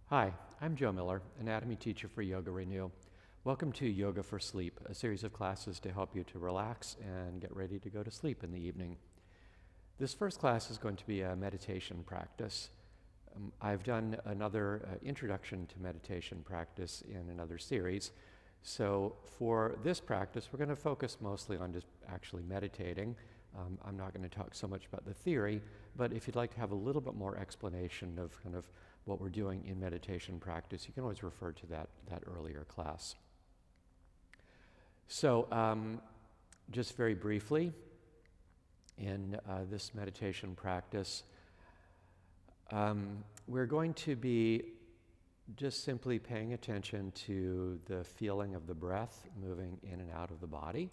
Hi, I'm Joe Miller, anatomy teacher for YogaRenew. Welcome to Yoga for Sleep, a series of classes to help you to relax and get ready to go to sleep in the evening. This first class is going to be a meditation practice. I've done another introduction to meditation practice in another series. So for this practice, we're going to focus mostly on just actually meditating. I'm not going to talk so much about the theory, but if you'd like to have a little bit more explanation of kind of what we're doing in meditation practice, you can always refer to that earlier class. So just very briefly, in this meditation practice, we're going to be just simply paying attention to the feeling of the breath moving in and out of the body,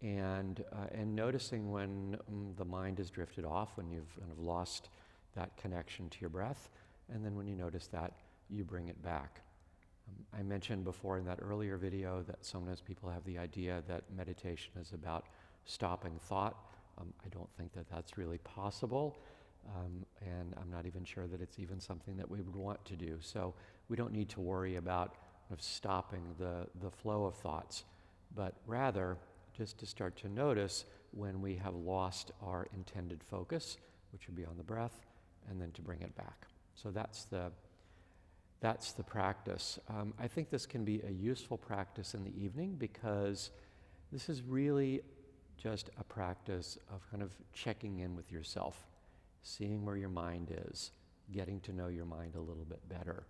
and noticing when the mind has drifted off, when you've kind of lost that connection to your breath, and then when you notice that, you bring it back. I mentioned before in that earlier video that sometimes people have the idea that meditation is about stopping thought. I don't think that that's really possible, and I'm not even sure that it's even something that we would want to do. So we don't need to worry about stopping the flow of thoughts, but rather just to start to notice when we have lost our intended focus, which would be on the breath, and then to bring it back. So that's the practice. I think this can be a useful practice in the evening because this is really just a practice of kind of checking in with yourself, seeing where your mind is, getting to know your mind a little bit better.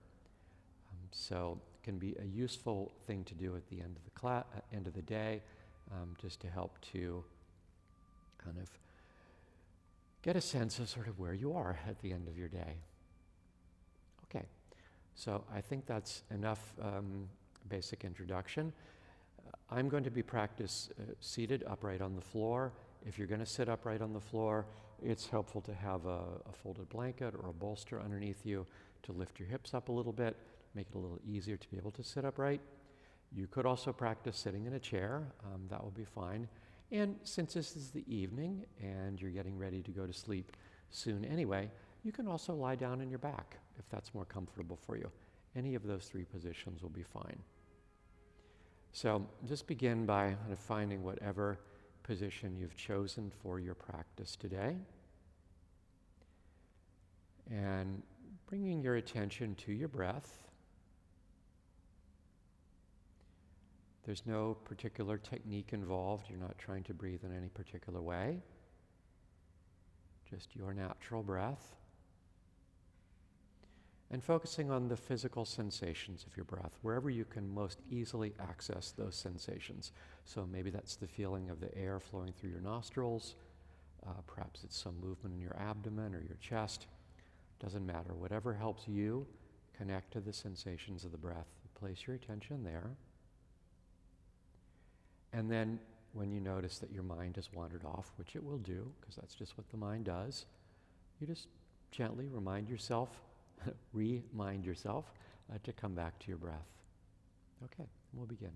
So it can be a useful thing to do at the end of the end of the day, just to help to kind of get a sense of sort of where you are at the end of your day. Okay, so I think that's enough basic introduction. I'm going to be seated upright on the floor. If you're going to sit upright on the floor, it's helpful to have a folded blanket or a bolster underneath you to lift your hips up a little bit, make it a little easier to be able to sit upright. You could also practice sitting in a chair. That will be fine. And since this is the evening and you're getting ready to go to sleep soon anyway, you can also lie down on your back if that's more comfortable for you. Any of those three positions will be fine. So just begin by kind of finding whatever position you've chosen for your practice today, and bringing your attention to your breath. There's no particular technique involved. You're not trying to breathe in any particular way. Just your natural breath. And focusing on the physical sensations of your breath, wherever you can most easily access those sensations. So maybe that's the feeling of the air flowing through your nostrils. Perhaps it's some movement in your abdomen or your chest. Doesn't matter. Whatever helps you connect to the sensations of the breath. Place your attention there. And then when you notice that your mind has wandered off, which it will do, because that's just what the mind does, you just gently remind yourself to come back to your breath. Okay, we'll begin.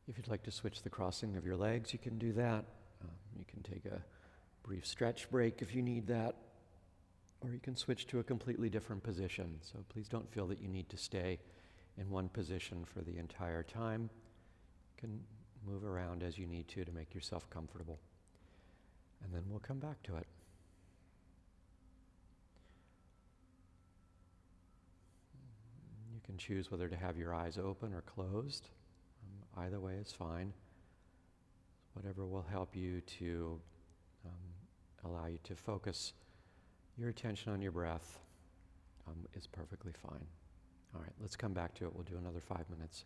If you'd like to switch the crossing of your legs, you can do that. You can take a brief stretch break if you need that, or you can switch to a completely different position. So please don't feel that you need to stay in one position for the entire time. You can move around as you need to make yourself comfortable. And then we'll come back to it. You can choose whether to have your eyes open or closed. Either way is fine. Whatever will help you to allow you to focus your attention on your breath is perfectly fine. All right, let's come back to it. We'll do another 5 minutes.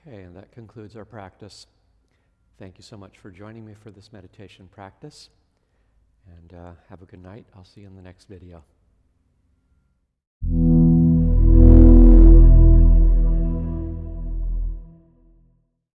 Okay, and that concludes our practice. Thank you so much for joining me for this meditation practice. And have a good night. I'll see you in the next video.